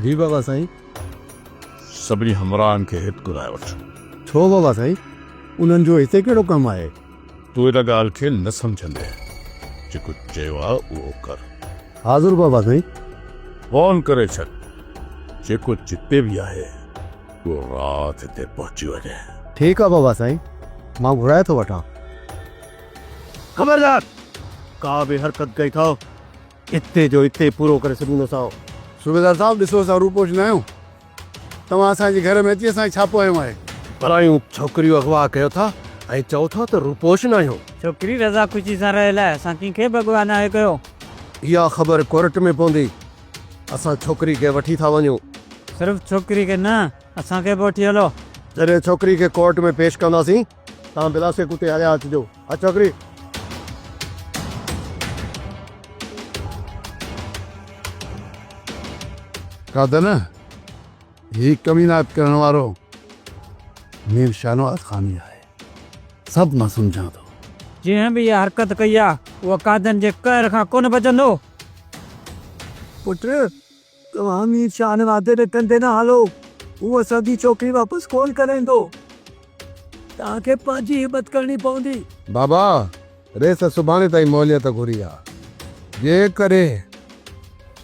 जी बाबा साईं। सभिनी हमराहनि खे हित घुराए वठ। छो बाबा साईं, उन्हनि जो हिते कहिड़ो कमु आहे? तूं इन ॻाल्हि खे न सम्झंदे, जेको चयो आहे उहो कर। हाज़ुर बाबा साईं। फोन करे छॾ, जेको जिते बि आहे उहो राति ते पहुची वञे। ठीकु आहे बाबा साईं, मां घुराए थो वठां। ख़बरदार, का बि हरकत कई अथव इते जो इते पूरो करे छॾींदोसांव। सूबेदार साहब, ॾिसो असां रूपोश न आहियूं, तव्हां असांजे घर में अची असांखे छापो आयो आहे। परायूं छोकिरियूं अगवा कयो था ऐं चओ था त रूपोश न आहियूं। छोकिरी रज़ा ख़ुशी सां रहियल आहे, असां कंहिंखे भॻवान आहे कयो। इहा ख़बर कोर्ट में पवंदी, असां छोकिरी खे वठी था वञूं। सिर्फ़ु छोकिरी खे न, असांखे बि वठी हलो। जॾहिं छोकिरी खे कोर्ट में पेश कंदासीं तव्हां बिलासे कुते हलिया अचिजो। हा छोकिरी। कादन, ही कमीनात करण वारो मीर शाहनवाज़ ख़ानी आहे, सभु मां सम्झां थो। जीअं बि इहा हरकत कई आहे उहा कादन जे कहर खां कोन बचंदो। पुट, तव्हां मीर शाहनवाज़ जे कंदे न हलो, उहो असांजी छोकिरी वापसि कोन कराईंदो। तव्हांखे पंहिंजी हिमत करणी पवंदी। बाबा, रेस सुभाणे ताईं मोहलियत घुरी आहे। जे करे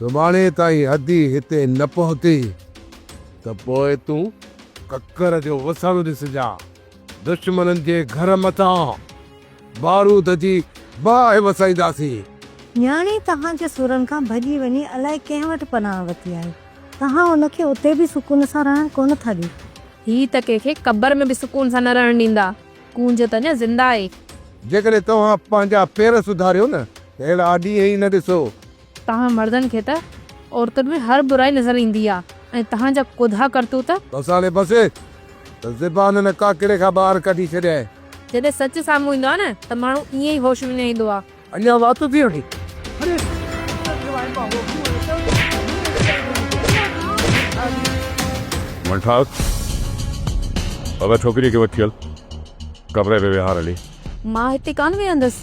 सुभाणे ताईं अधी हिते न पहुती त पोइ तूं ककर जो वसण ॾिसजा। दुश्मननि जे घर मथां बारूद जी बाहि वसाईंदासीं। न्याणी तव्हांजे सुरनि खां भॼी वञी अलाए कंहिं वटि पनाह वरिती आहे। तव्हां हुनखे उते बि सुकून सां रहण कोन था ॾियो। ही त कंहिंखे क़बर में बि सुकून सां न रहण ॾींदा। कूंज त अञा ज़िंदा आहे। जेकॾहिं तव्हां पंहिंजा पेर सुधारियो न त अहिड़ा ॾींहं ई न ॾिसो। तव्हां मर्दनि खे त औरतुनि में हर बुराई नज़र ईंदी आहे ऐं तव्हांजा कुधा करतूत बसाले बसे त ज़बान न काकिड़े खां ॿाहिरि कढी छॾिया। जॾहिं सच साम्हूं ईंदो आहे न त माण्हू ईअं ई होश में न ईंदो आहे। अञा वात थी वठी। मनठाक, अब छोकिरी खे वठी हल, कमरे में विहार हली। मां हिते कान वेहंदसि,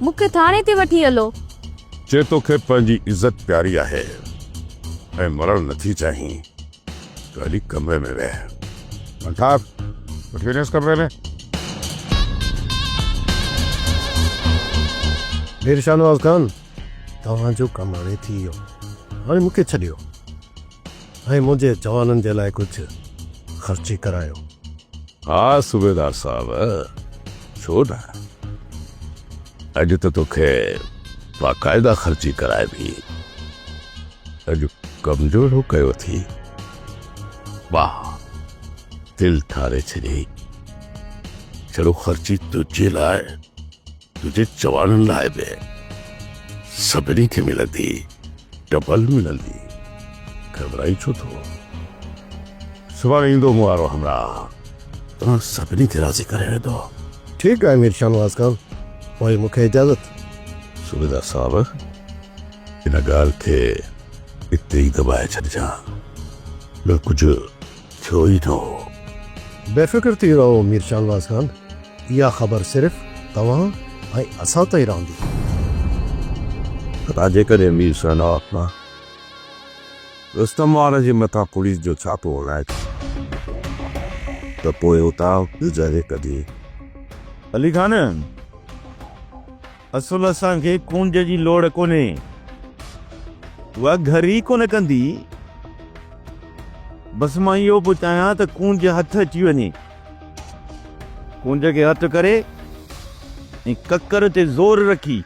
मूंखे थाणे ते वठी हलो। जे तोखे पंहिंजी इज़त प्यारी आहे ऐं मरण नथी चाहीं त हली कमरे में वेह। मनठाक, वठी वञेसि कमरे में। मीर शाहनवाज़ ख़ान, तव्हांजो कमु हाणे थी वियो, हाणे मूंखे छॾियो ऐं मुंहिंजे जवाननि जे लाइ कुझु ख़र्ची करायो। हा सूबेदार साहब, छो न, अॼु त तोखे बाक़ाइदा ख़र्ची कराए बि। अॼु कमज़ोर कयो थी, वाह, दिल ठारे छॾी। चलो ख़र्ची तुंहिंजे लाइ, तुंहिंजे जवाननि लाइ बि सभिनी खे मिलंदी, डबल मिलंदी। घबराई छो थो? सुभाणे ईंदो मूं वारो हमराह, तव्हां सभिनी खे राज़ी करे वेंदो। ठीकु आहे मीर शाहनवाज़ ख़ान, पोइ मूंखे इजाज़त। सूबेदार साहब, इन ॻाल्हि खे इते ई दॿाए छॾिजां, ॿियो कुझु थियो ई न हो। बेफ़िक्र थी रहो मीर शाहनवाज़ ख़ान, इहा ख़बर सिर्फ़ु तव्हां ऐं असां ताईं रहंदी। तव्हां जेकॾहिं मीर शाहनवाज़ खां रुस्तम वार जे मथां पुलिस जो छापो हलाए त पोइ उतां गुज़ारे कढी। अली खान, असुल असांखे कूंज जी लोड़ कोन्हे, उहा घर ई कोन कंदी। बसि मां इहो पियो चाहियां त कूंज हथ अची वञे, कूंज खे हथु करे ऐं ककर ते ज़ोर रखी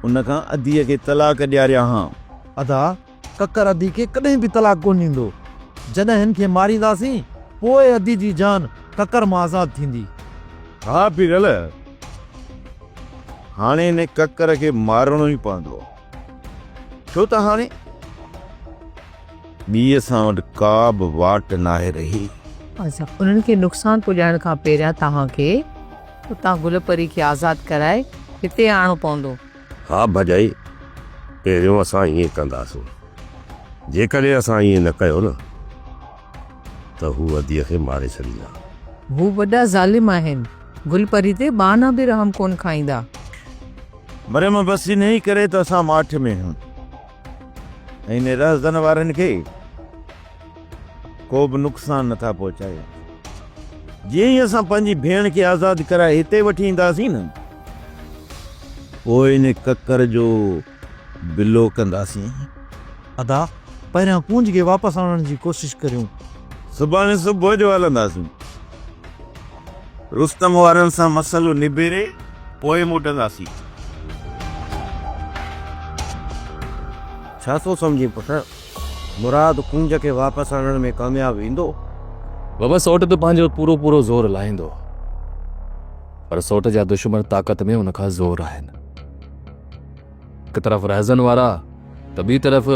उन खां अधीअ खे तलाक ॾियारिया हां। अदा, ककर अदी खे कॾहिं बि तलाक कोन ॾींदो। जॾहिं हिन खे मारींदासीं पोइ अदी जी जान ककर मां आज़ाद थींदी। हा पीरल, हाणे हिन ककर खे मारणो ई पवंदो, छो त हाणे ॿी असां वटि का बि वाट नाहे रही। अच्छा, उन्हनि खे नुक़सान पुॼाइण खां पहिरियां तव्हांखे उतां गुलपरी खे आज़ाद कराए हिते आणो पवंदो। हा भॼाई, पहिरियों असां ईअं कंदासीं, जेकॾहिं असां ईअं न कयो न त हू अधीअ खे मारे छॾींदा। हू वॾा ज़ालिम आहिनि, गुलपरी ते बाना बि रहम कोन खाईंदा। मरियम बस इन ई करे त असां माठ में आहियूं। ऐं इन रहज़न वारनि खे को बि नुक़सान नथा पहुचाए। जीअं ई असां पंहिंजी भेण खे आज़ादु कराए हिते वठी ईंदासीं न, पोइ इन ककर जो बिलो कंदासीं। अदा पहिरियां पूंज खे वापसि आणण जी कोशिशि करियूं। सुभाणे सुबुह जो हलंदासीं। रुस्तम वारनि सां मसइलो निबेरे पोइ मोटंदासीं। छा थो सम्झी पुटु? मुराद कुंज खे वापसि आणण में कामयाबु ईंदो? बाबा सोट तो पंहिंजो पूरो पूरो ज़ोर लाहींदो, पर सोट जा दुश्मन ताक़त में उनखां ज़ोर आहिनि। हिकु तरफ़ रहज़न वारा त ॿी तरफ़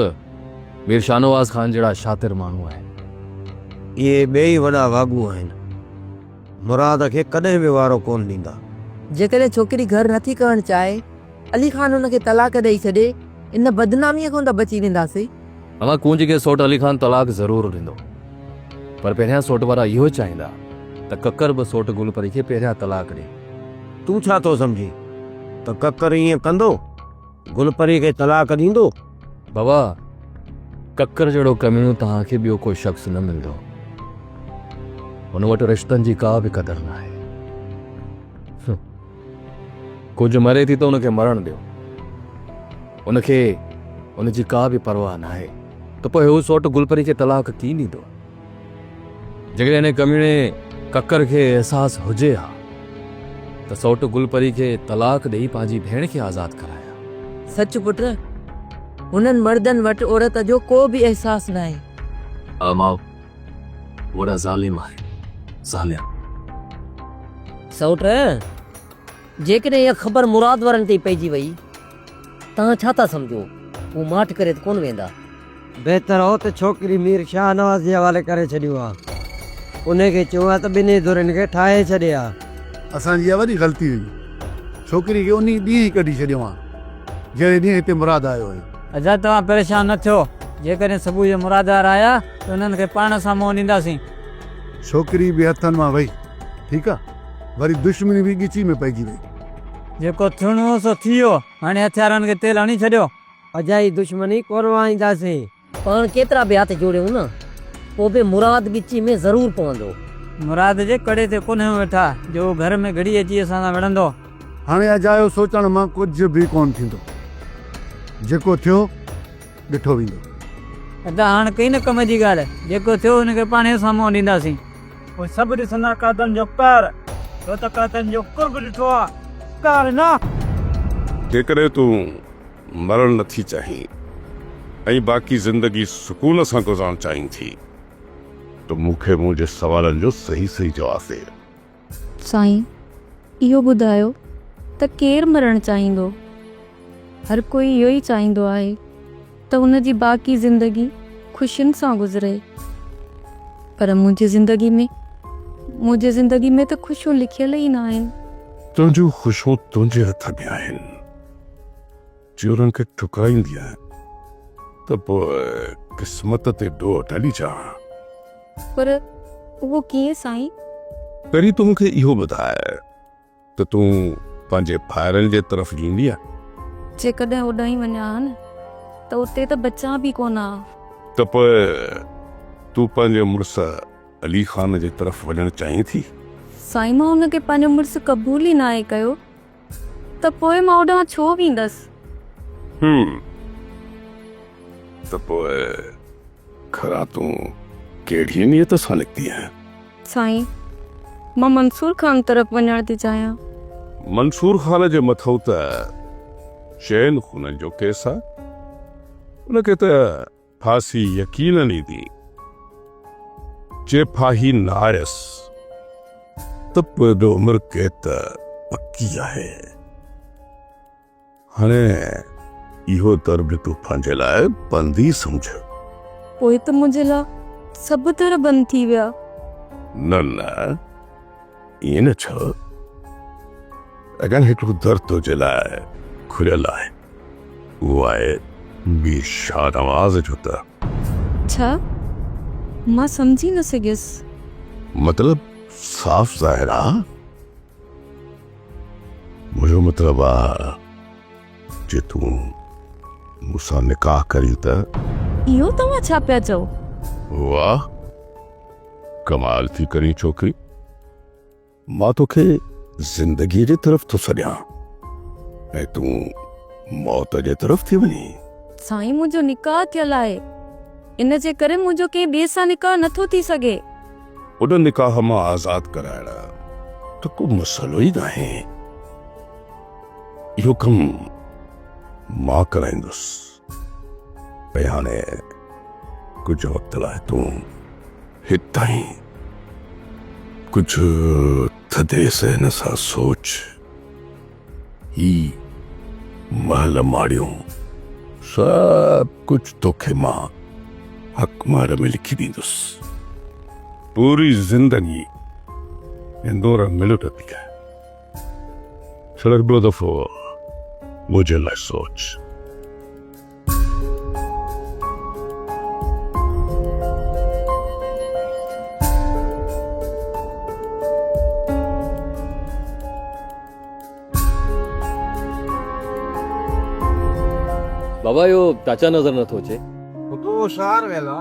मीर शानवाज़ ख़ान जहिड़ा शातिर माण्हू आहिनि। इहे ॿई वॾा वागू आहिनि। मुराद खे कॾहिं बि वारो कोन ॾींदा। जेकॾहिं छोकिरी घर नथी करणु चाहे, अली ख़ान हुनखे तलाक ॾेई छॾे, इन बदनामीअ खां त बची वेंदासीं। अमा कुंज खे सोट अली ख़ान तलाक ज़रूरु ॾींदो, पर पहिरियां सोट वारा इहो चाहींदा त ककर बि सोट गुलपरी खे पहिरियां तलाक ॾे। तूं छा थो सम्झी त ककर ईअं कंदो? गुलपरी खे तलाक ॾींदो? बाबा ककर जहिड़ो कमीणो तव्हांखे ॿियो कोई शख़्स न मिलंदो। हुन वटि रिश्तनि जी का बि क़दर न आहे। कुझु मरे थी त हुनखे मरण ॾियो, हुनखे हुनजी का बि परवाह न आहे, त पोइ हू सोट गुलपरी खे तलाक कीअं ॾींदो? जेकॾहिं हिन कमीणे ककर खे अहसासु हुजे हा त सोट गुलपरी खे तलाक ॾेई पंहिंजी भेण खे आज़ादु कराया। सच पुट, हुननि मर्दनि वटि औरत जो को बि अहसासु न आहे। अमां वॾा ज़ालिम आहे, ज़ालिम। सौट, जेकॾहिं इहा ख़बर मुराद वारनि ते पइजी वई, तव्हां छा था सम्झो? हू माठ करे त कोन वेंदा। बहितर हो त छोकिरी मीर शाह नवाज़ जे हवाले करे छॾियो आहे। उनखे चयो आहे त ॿिन्ही धुरनि खे ठाहे छॾे हा। असांजी इहा वॾी ग़लती हुई। छोकिरी खे उन ॾींहुं ई कढी छॾियो आहे जहिड़े ॾींहुं हिते मुराद आयो हुयो। अजा तव्हां परेशान न थियो। जेकॾहिं सुबुह जो मुरादार आया त उन्हनि खे पाण सां मोह ॾींदासीं। छोकिरी बि हथनि मां वई, ठीकु आहे, वरी दुश्मनी बि ॻिची में पइजी वई। जेको थियणो हो सो थी वियो, हाणे हथियारनि खे तेल हणी छॾियो। अजाई दुश्मनी कोन वाईंदासीं। पाण केतिरा बि हथ जोड़ियूं न, पोइ बि मुराद ॻिची में ज़रूरु पवंदो। मुराद जे कड़े ते कोन वेठा जो घर में घड़ी अची असां सां विढ़ंदो। हाणे अजायो सोचण मां कुझु बि कोन थींदो। जेको थियो ॾिठो वेंदो। अदा हाणे कई न कम जी ॻाल्हि, जेको थियो हुनखे पाण सां मोह ॾींदासीं। पोइ सभु ॾिसंदा कातनि जो कर, छो त कातनि जो कुर्ब ॾिठो आहे, कर न। जेकॾहिं तूं मरण नथी चाहीं ऐं बाक़ी ज़िंदगी सुकून सां गुज़ारणु चाहीं थी त मूंखे मुंहिंजे सवालनि जो सही सही जवाबु ॾे। साईं, इहो ॿुधायो त केरु मरणु चाहींदो? हर कोई इहो ई चाहींदो आहे त हुनजी बाक़ी ज़िंदगी ख़ुशियुनि सां गुज़रे, पर मुंहिंजी ज़िंदगी में त ख़ुशियूं लिखियल ई न आहिनि। तुंहिंजूं ख़ुशियूं तुंहिंजे हथ में आहिनि। जे उन्हनि खे ठुकाईंदी आहे त पोइ क़िस्मत ते ॾोह टली जा। पर उहो कीअं साईं? पहिरीं तूं मूंखे इहो ॿुधाए त तूं पंहिंजे भाइरनि जे तरफ़ ईंदी आहे? जेकॾहिं उॾाई वञा न त उते त बचा बि कोन आ। त पोइ तूं पंहिंजे मुड़ुस अली ख़ान जे तरफ़ वञणु चाहीं थी? साईं, मां हुनखे पंहिंजो मुड़ुसु क़बूल ई न आहे कयो, त पोइ मां होॾां छो वेंदसि? त पोइ खरा तूं कहिड़ी नियत सां निकिती आहे? साईं, मां मंसूर ख़ान तरफ़ वञणु थी चाहियां। मंसूर ख़ान जे मथां त शैन खून जो केस आहे। उनखे त फांसी यकीन ईंदी। जे फाही न आयसि त पोइ उमिरि कैद त पकी आहे। हाणे इहो दर बि तूं पंहिंजे लाइ बंदी सम्झ। पोइ त मुंहिंजे लाइ सभु दर बंदि थी विया। न न, ईअं न छो। अगरि हिकिड़ो दर तुंहिंजे लाइ खुलियल आहे, उहो आहे मीर शाह नवाज़ जो दर। छा? मां सम्झी न सघियसि। मतलब साफ़ ज़ाहिर आहे। मुंहिंजो मतिलबु आहे जे तूं मूंसां निकाह करी त इहो तव्हां छा पिया चओ? वाह कमाल थी करी छोकरी। मां तोखे जिंदगी जे तरफ थो सॾियां ऐं तूं मौत जे तरफ थी वञी। साईं मुंहिंजो निकाह थियल आहे, इन जे करे मुंहिंजो कंहिं ॿिए सां निकाह नथो थी सघे। उन निकाह मां आज़ाद कराइण त को मसलो ई नाहे। इहो कम मां कराईंदुसि। भई हाणे कुझु वक़्त लाइ तूं हितां ई कुझु थधे सहन सां सोच। ही महल माड़ियूं सब कुछ तोखे मां हक़मार में लिखी ॾींदुसि। पूरी जिंदगी इंदौर मिलट थी है। सड़क दफ़ो मुझे लाइ सोच। बाबा यो चाचा नज़र नथो अचे। तो शहर वेला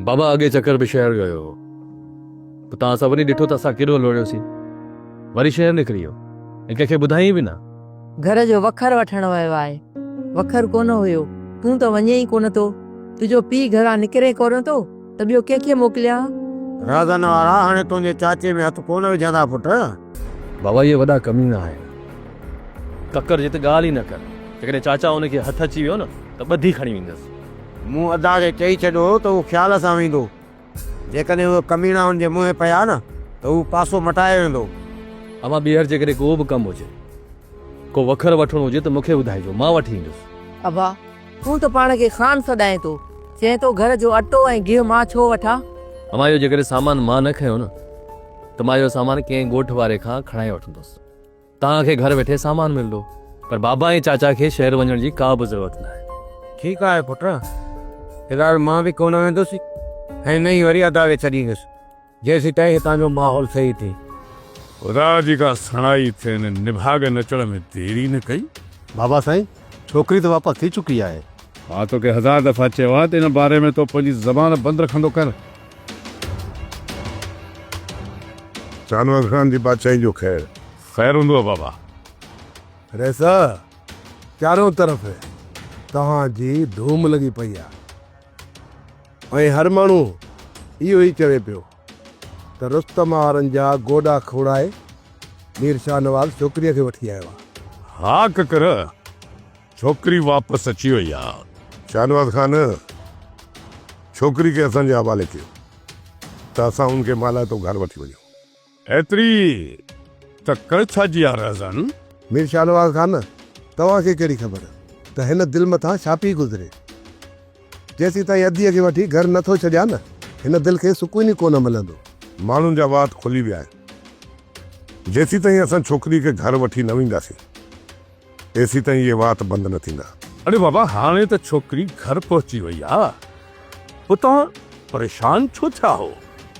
बाबा अॻे चकर बि शहर वियो हो, पोइ तव्हां असां वरी ॾिठो त असां केॾो लोड़ियोसीं, वरी शहर निकिरी वियो ऐं कंहिंखे ॿुधाई बि न। घर जो वखर वठण वियो आहे, वखर कोन हुयो, तूं त वञे ई कोन थो, तुंहिंजो पीउ घरां निकिरे कोन थो त ॿियो कंहिंखे मोकिलिया? राधन वारा हाणे तुंहिंजे चाचे में हथ कोन विझंदा पुट। बाबा ये वॾा कमीना आहिनि। ककर जिते ॻाल्हि ई न कर, जेकॾहिं चाचा हुनखे हथ अची वियो न त ॿधी खणी वेंदसि। मूं अदा खे चई छॾियो त उहो ख़्याल सां वेंदो। जेकॾहिं उहे कमीना हुनजे मुंहुं पिया न त उहो पासो मटाए वेंदो। अमां ॿीहर जेकॾहिं को बि कमु हुजे, को वखर वठणो हुजे त मूंखे ॿुधाइजो, मां वठी ईंदुसि। अबा तूं त पाण खे ख़ान सॾाए थो, चए थो घर जो अटो ऐं गिहु मां छो वठां? अमां इहो जेकॾहिं सामान मां न खयो न त मां इहो सामान कंहिं ॻोठ वारे खां खणाए वठंदुसि। तव्हांखे घर वेठे सामान मिलंदो, पर बाबा ऐं चाचा खे शहर वञण जी का बि ज़रूरत न आहे। ठीकु आहे पुट, फिलहाल मां बि कोन वेंदुसि ऐं न ई वरी अदा खे छॾींदुसि जेसीं ताईं हितां जो माहौल सही थिए। खुदा जी का सणाई थियनि, निभाग नचण में देरी न कई। बाबा साईं, छोकिरी त वापसि थी चुकी आहे। मां तोखे 1000 दफ़ा चयो आहे त इन बारे में तो पंहिंजी ज़बान बंदि रखंदो कर। जानवर खान जी बादशाही जो खैर हूंदो आहे बाबा। रेसा चारों तरफ़ तव्हांजी धूम लॻी पई आहे ऐं हर माण्हू इहो ई चवे पियो त रुस्तम वारनि जा गोॾा खोड़ाए मीर शाह नवाज़ छोकिरीअ खे वठी आयो आहे। हा ककर, छोकिरी वापसि अची वई आहे। शाहनवाज़ खान छोकिरी खे असांजे हवाले कयो त असां उनखे माला तो घर वठी वञूं। एतिरी त कर छाजी आहे राज़न? मीर शाह नवाज़ खान, तव्हांखे कहिड़ी ख़बर त हिन दिलि मथां छा पई गुज़रे? जेसीं ताईं अदीअ खे वठी घर नथो छॾिया न, हिन दिलि खे सुकून ई कोन मिलंदो। माण्हुनि जा वात खुली विया आहिनि। जेसीं ताईं असां छोकिरी खे घर वठी न वेंदासीं तेसीं ताईं इहे वात बंदि न थींदा। अरे बाबा, हाणे त छोकिरी घर पहुची वई आहे, पोइ तव्हां परेशान छो थिया हो?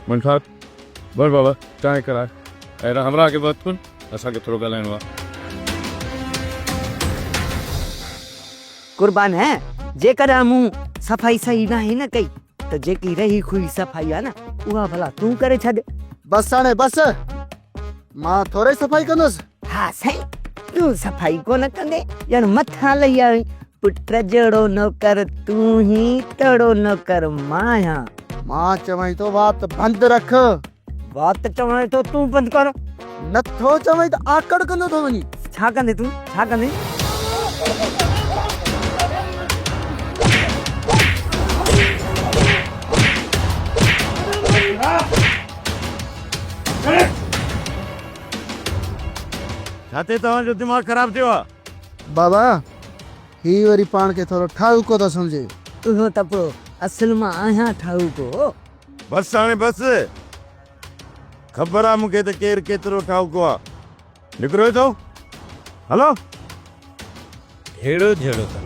मनठार बस बाबा चांहि कराए ऐं हमरा खे वक़्तु असांखे थोरो ॻाल्हाइणो आहे। कुर्बान है, जेकर मूं सफ़ाई सही ना है न कई त जेकी रही खुई सफ़ाई आहे न उहा भला तूं करे छॾ। बस हाणे बस, मां थोरे सफ़ाई कंदुसि। हा साईं, तूं सफ़ाई कोन कंदे ॼण मथां लही आई। पुट जहिड़ो नौकर तूं ही, तहिड़ो नौकर मां आहियां। मां चवई तो बात बंदि रख। बात चवण तो तूं बंदि कर। नथो चवई त आकड़ कंदो थो वञी। छा कंदे तूं, छा कंदे? छाते तव्हांजो दिमाग़ ख़राब थियो आहे? बाबा ही वरी पाण खे थोरो ठाहूको थो सम्झे। उहो त पोइ असल मां आहियां ठाहूको। बस हाणे बस, ख़बर आहे मूंखे त केरु केतिरो ठाहूको आहे। निकिरो थो, हलो। हेड़ो जहिड़ो त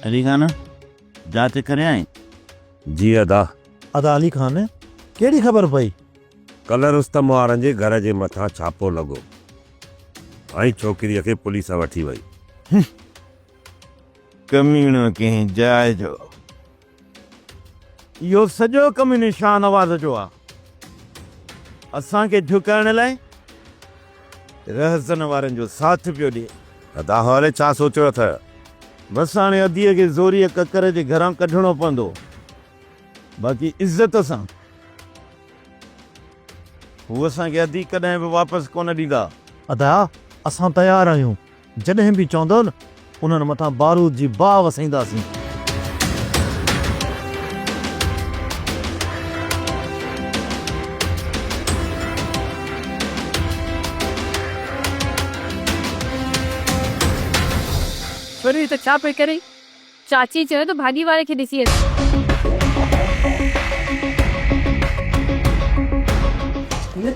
अली खान, जांच करे आई? जी अदा अदा अली खान कहिड़ी ख़बर पई? कल्ह रुस्तम वारनि जे घर जे मथां छापो लॻो ऐं छोकिरीअ खे पुलिस वठी वई। कमीणो कंहिं जाइ जो। इहो सॼो कमु निशान आवाज़ जो आहे। असांखे झुकाइण लाइ रहसन वारनि जो साथ पियो ॾिए। अदा हाणे छा सोचियो अथव? बसि हाणे अदीअ खे ज़ोरीअ ककर जे घरां कढणो पवंदो, बाक़ी इज़त सां। हू असांखे अदी कॾहिं बि वापसि कोन ॾींदा। अदा असां तयारु आहियूं, जॾहिं बि चवंदो न उन्हनि मथां बारूद जी बाह वसाईंदासीं। वरी त छा पई करे? चाची चयो त भाॼी वारे खे ॾिसी अच।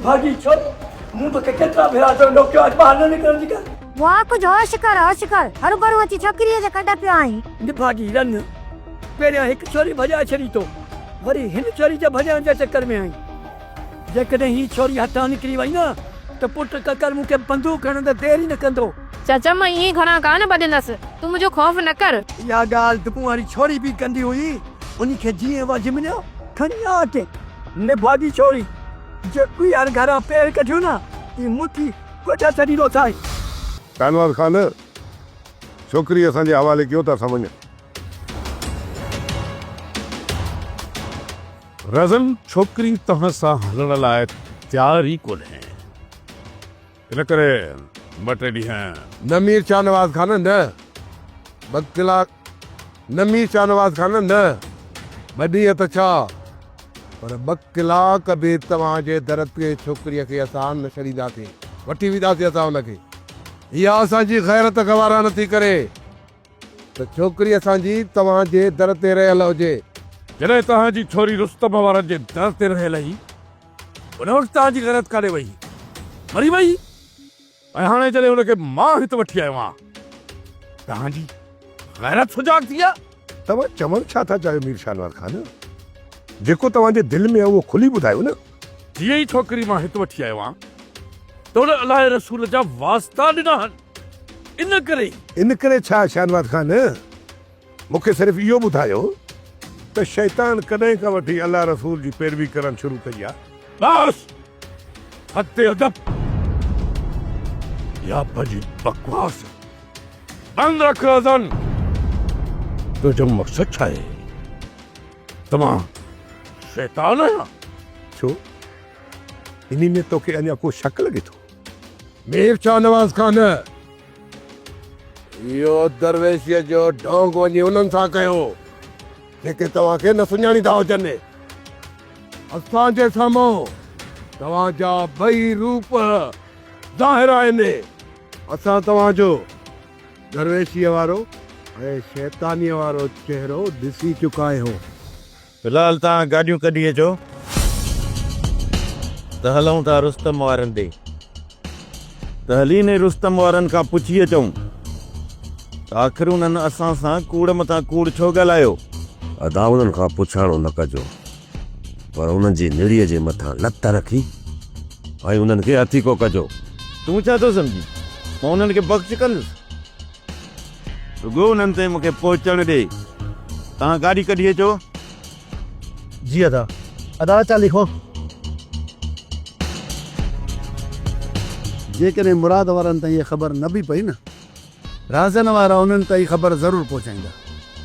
भाॼी छो मूं तोखे केतिरा भेरा चयो डॉक्टर अॼु ॿाहिरि न निकिरण जी कर। वाह कुछ होश कर हर भरू अची छोकिरीअ जे कढ पियो आई। भाॼी रन पहिरियां हिकु छोरी भॼाए छॾी तो, वरी हिन छोरी जे भॼण जे चकर में आई। जेकॾहिं ही छोरी हथां निकिरी वई न त पुट ककर मूंखे बंदूक खणण त देरि ई न कंदो। चाचा मां ईअं घणा कान बदंदसि, तूं मुंहिंजो ख़ौफ़ न कर। इहा ॻाल्हि दुपू वारी छोरी बि कंदी हुई, उनखे जीअं वजमिलियो खणी आ अटे। निभागी छोरी जेको यार घरां पैर कढियो न ई मुठी कोठा छॾींदो था। शानवाज़ खान छोकिरी असांजे हवाले कयो था समझ। रज़न छोकिरी तव्हां सां हलण लाइ तयार ई कोन्हे, इन करे ॿ टे ॾींहं न मीर शाहनवाज़ खान न ॿ कलाक न मीर शाहनवाज़ खान न ॿ ॾींहं त छा पर 2 कलाक बि तव्हांजे दर ते छोकिरीअ खे असां न छॾींदासीं, वठी वेंदासीं असां हुनखे। इहा असांजी ग़ैरत गवारा नथी करे त छोकिरी असांजी तव्हांजे दर ते रहियल हुजे। जॾहिं तव्हांजी छोरी रुस्तम वारनि जे दर ते रहियल हुई, उन वक़्तु तव्हांजी ग़ैरत काॾे वई? मरी वई। ऐं हाणे जॾहिं हुनखे मां हिते वठी आयो आहियां, तव्हांजी ग़ैरत सुजाॻ थी आहे। तव्हां चवण छा था चाहियो मीर शाहनवाज़ खान? जेको तव्हांजे दिलि में आहे उहो खुली ॿुधायो न। जीअं ई छोकिरी मां हिते वठी आयो आहियां त हुन अलाए रसूल जा वास्ता ॾिना आहिनि। इन करे छा शाहनवाज़ खान? मूंखे सिर्फ़ु इहो ॿुधायो त शैतान कॾहिं खां वठी अल्लाह रसूल जी पैरवी करणु शुरू कई आहे? बस हद अदब या भॼी बकवास बंद रख। अज़न तुंहिंजो मक़सदु छा आहे? तव्हां शैतान आहियो छो इन्ही में तोखे अञा को शक लॻे थो? मीर शाहनवाज़ खान इहो दरवेशीअ जो ढोंग वञी उन्हनि सां कयो जेके तव्हांखे न सुञाणींदा हुजनि। असांजे साम्हूं तव्हांजा ॿई रूप ज़ाहिर आहिनि। असां तव्हांजो दरवेशीअ वारो ऐं शैतानीअ वारो चहिरो ॾिसी चुका आहियूं। फिलहाल तव्हां गाॾियूं कढी अचो त हलूं था रुस्तम वारनि ॾे। त हली ने रुस्तम वारनि खां पुछी अचूं त आख़िर उन्हनि असां सां कूड़ मथां कूड़ छो ॻाल्हायो। अदा उन्हनि खां पुछाणो न कजो, पर उन्हनि जी निड़ीअ जे मथां लत रखी ऐं उन्हनि खे हथी को कजो। तूं छा थो सम्झी मां उन्हनि खे बख़्श कंदुसि? रुॻो उन्हनि ते मूंखे पहुचण ॾे। तव्हां गाॾी कढी अचो। जी अदा अदा चा लिखो। जेकॾहिं मुराद वारनि ताईं इहा ख़बर न बि पई न, राज़न वारा उन्हनि ताईं ख़बर ज़रूरु पहुचाईंदा।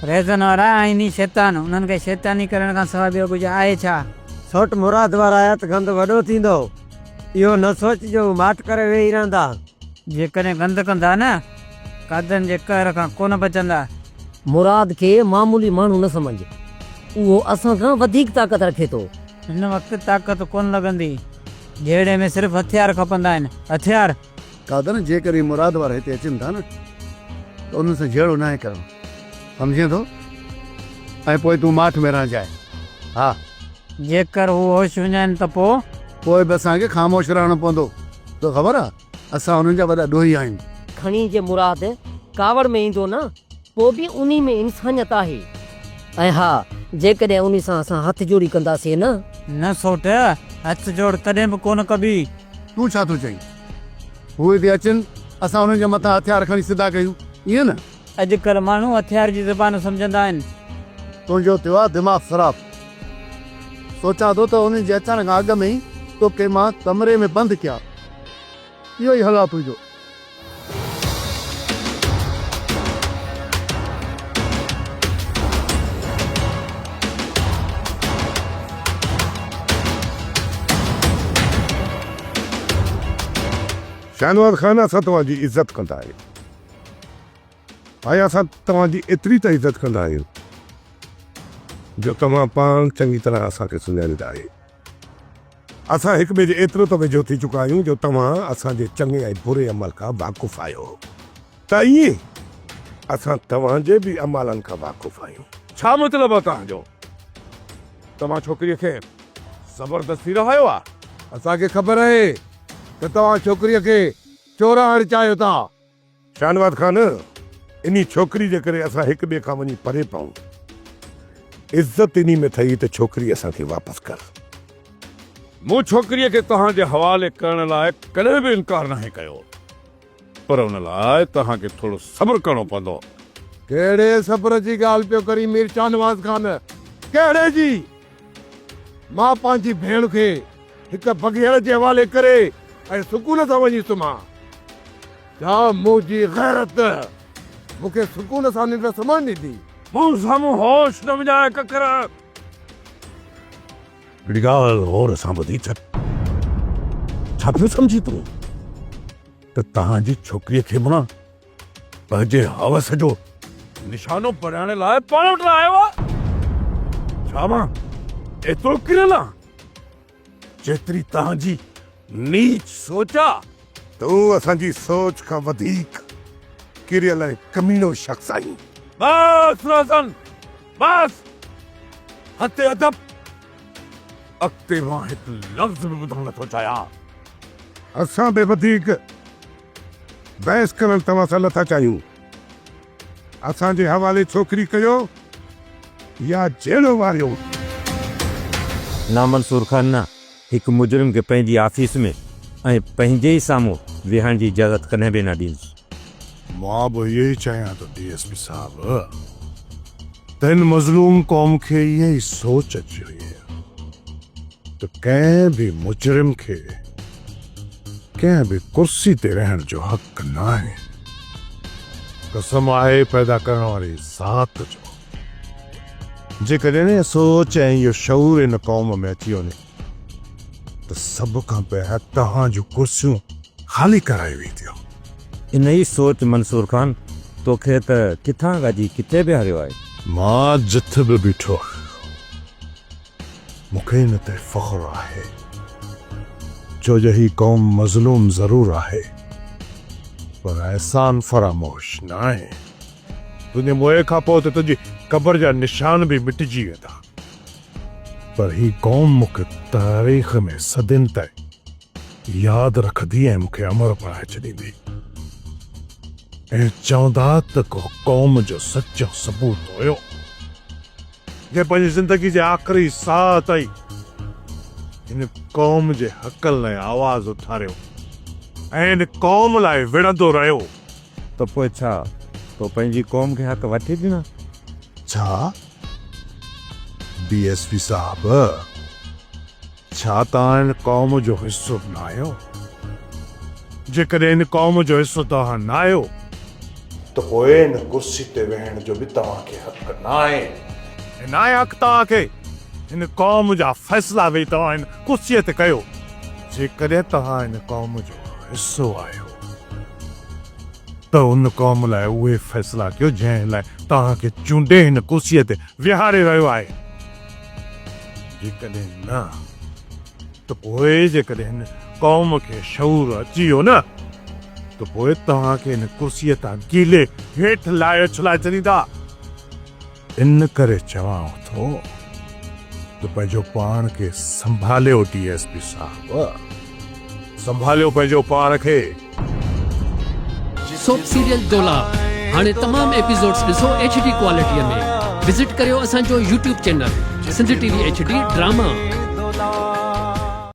रेज़न वारा आहिनि शैतान, उन्हनि खे शैतानी करण खां सवाइ ॿियो कुझु आहे छा? छोट मुराद वारा आया त गंद वॾो थींदो, इहो न सोचिजो माठ करे वेही रहंदा। जेकॾहिं गंद कंदा न कादनि जे कहर खां कोन बचंदा। मुराद खे मामूली माण्हू न सम्झ, उहो असां खां वधीक ताक़त रखे थो। हिन वक़्तु ताक़त कोन लॻंदी, जहिड़े में सिर्फ़ु हथियार खपंदा आहिनि। हथियार कादन जेकॾहिं मुराद वारा हिते अचनि था न त उन्हनि सां जहिड़ो न आहे करणो, सम्झे थो? ऐं पोइ तूं माठ में रहिजाए। हा जेकर हू होश वञनि त पोइ बि असांखे ख़ामोश रहणो पवंदो। तो ख़बर आहे असां हुननि जा वॾा ॾोही आहियूं। खणी जे मुराद कावड़ में ईंदो न, पोइ बि उन्ही में इंसानियत आहे। ऐं हा जेकॾहिं उन सां असां हथ जोड़ी कंदासीं न सोट हथ जोड़ कॾहिं बि कोन कबी। तूं छा थो चई? उहे थी अचनि असां हुननि जे मथां हथियार खणी सिधा कयूं, ईअं न? अॼुकल्ह माण्हू हथियार जी ज़बान सम्झंदा आहिनि। तुंहिंजो थियो आहे दिमाग़ ख़राब। सोचां थो त हुननि जे अचण खां अॻु में ई तोखे मां कमरे में बंदि कयां। इहो ई हल आहे तुंहिंजो। शहनवाज़ ख़ान, असां तव्हांजी इज़त कंदा आहियूं। ऐं असां तव्हांजी एतिरी त इज़त कंदा आहियूं जो तव्हां पाण चङी तरह असांखे सुञाणींदा आहियो। असां हिक ॿिए जे एतिरो त वेझो थी चुका आहियूं जो तव्हां असांजे चङे ऐं बुरे अमल खां वाक़ुफ़ु आहियो। त ईअं असां तव्हांजे बि अमलनि खां वाक़ुफ़ु आहियूं। छा मतिलबु आहे तव्हांजो? तव्हां छोकिरीअ खे ज़बरदस्ती रहायो आहे? असांखे ख़बर आहे त तव्हां छोकिरीअ खे चोराइणु चाहियो था। शहनवाज़ ख़ान, इन छोकिरी जे करे असां हिक ॿिए खां वञी परे पऊं। इज़त इन में थई त छोकिरी असांखे वापसि कर। मूं छोकिरीअ खे तव्हांजे हवाले करण लाइ कॾहिं बि इनकार नाहे कयो, पर उन लाइ तव्हांखे थोरो सब्र करणो पवंदो। कहिड़े सब्र जी ॻाल्हि पियो करी मीर शहनवाज़ ख़ान? कहिड़े जी? मां पंहिंजी भेण खे हिकु बग़ैर जे हवाले करे ऐं सुकून सां वञी सुम्हां? छा मुंहिंजी गैरत मूंखे सुकून सां निंड सुम्हण ॾींदी? मूं साम्हूं होश न विझाए ककर। हिकिड़ी ॻाल्हि और सां ॿुधी छॾ। छा पियो सम्झी तूं त तव्हांजी छोकिरीअ खे मां पंहिंजे हवस जो निशानो परियाणे लाइ पाण वटि आयो आहे? छा मां एतिरो किरियल आहियां जेतिरी तव्हांजी नीच सोच आहे? तूं असांजी सोच खां वधीक किरियल ऐं कमीनो शख़्स आहीं। बस रोज़न, बस हथे अदब। अॻिते मां हिकु लफ़्ज़ बि ॿुधणु नथो चाहियां। असां बि वधीक बहस करणु तव्हां सां नथा चाहियूं। असांजे हवाले छोकिरी कयो या जेलो वारियो। ना मंसूर खान ना, हिकु मुजरिम खे पंहिंजी ऑफिस में ऐं पंहिंजे ई साम्हूं विहण जी इजाज़त कॾहिं बि न ॾींदुसि। मां बि इहो ई चाहियां थो DSP साहब त हिन मज़लूम क़ौम खे इहा ई सोच अची वई त कंहिं बि मुजरिम खे कंहिं बि कुर्सी ते रहण जो हक़ न आहे। कसम आहे पैदा करण वारी ज़ात जो। जेकॾहिं इहा सोच ऐं इहो शऊर इन क़ौम में अची वञे त सभ खां पहिरियों तव्हां जूं कुर्सियूं ख़ाली कराए वेंदियूं। इन ई सोच मंसूर खान तोखे त किथां गाजी किथे बीहारियो आहे। मां जिथे बि बीठो मूंखे हिन ते फ़ख्रु आहे छो जो ही क़ौम मज़लूम ज़रूर आहे पर एहसान फरामोश न आहे। तुंहिंजे मुंहं खां पोइ त तुंहिंजी क़बर जा निशान बि मिटिजी वेंदा, पर ही क़ौम मूंखे तारीख़ में सदिन ताईं यादि रखंदी ऐं मूंखे अमर पढ़ाए छॾींदी ऐं चवंदा त को क़ौम जो सचो सबूत हुयो जे पंहिंजी ज़िंदगी जे आख़िरी साह ताईं हिन क़ौम जे हक़ लाइ आवाज़ उथारियो ऐं हिन क़ौम लाइ विढ़ंदो रहियो। त पोइ छा तो पंहिंजी क़ौम खे हक़ वठी ॾिना? छा DSP साहब, छा तव्हां हिन क़ौम जो हिसो न आहियो? जेकॾहिं हिन क़ौम जो हिसो तव्हां न आहियो त पोइ हिन कुर्सी ते वेहण जो बि तव्हांखे हक़ न आहे। न आहे हक़ तव्हांखे हिन क़ौम जा फ़ैसिला वेही तव्हां हिन कुर्सीअ ते कयो। जेकॾहिं तव्हां हिन क़ौम जो हिसो आहियो त उन क़ौम लाइ उहे फ़ैसिला कयो जंहिं लाइ तव्हांखे चूंडे हिन कुर्सीअ ते विहारे रहियो आहे। जेकॾहिं न त पोइ जेकॾहिं हिन क़ौम खे शऊर अची वियो न त पोइ तव्हांखे हिन कुर्सीअ तां गीले हेठि लाहे छुलाए छॾींदा। इन करे चवां थो त पंहिंजो पाण खे संभालियो DSP साहब, संभालियो पंहिंजो पाण खे। सोप सीरियल डोला हाणे तमाम एपिसोड्स ॾिसो HD क्वालिटीअ में। विज़िट करियो असांजो YouTube channel Sindhi TV HD drama.